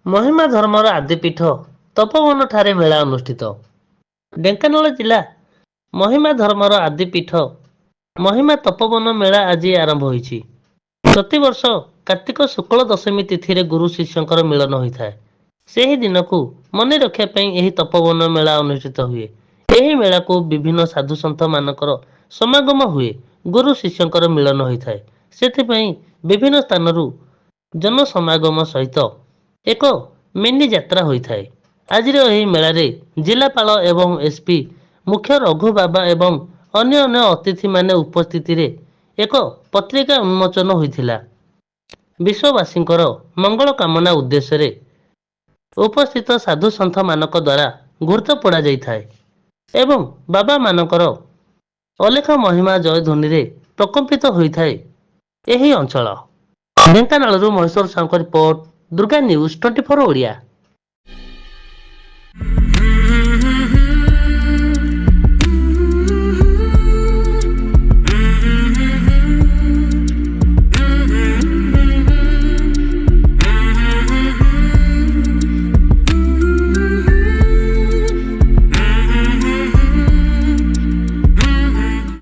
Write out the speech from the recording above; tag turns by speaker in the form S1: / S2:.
S1: ମହିମା ଧର୍ମର ଆଦିପୀଠ ତପୋବନ ଠାରେ ମେଳା ଅନୁଷ୍ଠିତ। ଢେଙ୍କାନାଳ ଜିଲ୍ଲା ମହିମା ଧର୍ମର ଆଦିପୀଠ ମହିମା ତପୋବନ ମେଳା ଆଜି ଆରମ୍ଭ ହୋଇଛି। ପ୍ରତିବର୍ଷ କାର୍ତ୍ତିକ ଶୁକ୍ଳ ଦଶମୀ ତିଥିରେ ଗୁରୁ ଶିଷ୍ୟଙ୍କର ମିଳନ ହୋଇଥାଏ। ସେହି ଦିନକୁ ମନେ ରଖିବା ପାଇଁ ଏହି ତପୋବନ ମେଳା ଅନୁଷ୍ଠିତ ହୁଏ। ଏହି ମେଳାକୁ ବିଭିନ୍ନ ସାଧୁସନ୍ଥ ମାନଙ୍କର ସମାଗମ ହୁଏ। ଗୁରୁ ଶିଷ୍ୟଙ୍କର ମିଳନ ହୋଇଥାଏ। ସେଥିପାଇଁ ବିଭିନ୍ନ ସ୍ଥାନରୁ ଜନସମାଗମ ସହିତ ଏକ ମିନି ଯାତ୍ରା ହୋଇଥାଏ। ଆଜିର ଏହି ମେଳାରେ ଜିଲ୍ଲାପାଳ ଏବଂ ଏସ୍ପି ମୁଖ୍ୟ ରଘୁ ବାବା ଏବଂ ଅନ୍ୟ ଅତିଥିମାନେ ଉପସ୍ଥିତିରେ ଏକ ପତ୍ରିକା ଉନ୍ମୋଚନ ହୋଇଥିଲା। ବିଶ୍ୱବାସୀଙ୍କର ମଙ୍ଗଳ କାମନା ଉଦ୍ଦେଶ୍ୟରେ ଉପସ୍ଥିତ ସାଧୁସନ୍ଥ ମାନଙ୍କ ଦ୍ୱାରା ଘୃତ ପୋଡ଼ା ଯାଇଥାଏ ଏବଂ ବାବା ମାନଙ୍କର ଅଲେଖ ମହିମା ଜୟ ଧ୍ୱନିରେ ପ୍ରକମ୍ପିତ ହୋଇଥାଏ ଏହି ଅଞ୍ଚଳ। ଢେଙ୍କାନାଳରୁ ମହେଶ୍ୱର ସାହୁଙ୍କ ରିପୋର୍ଟ, ଦୁର୍ଗା ନ୍ୟୁଜ୍ 24 ଓଡ଼ିଆ।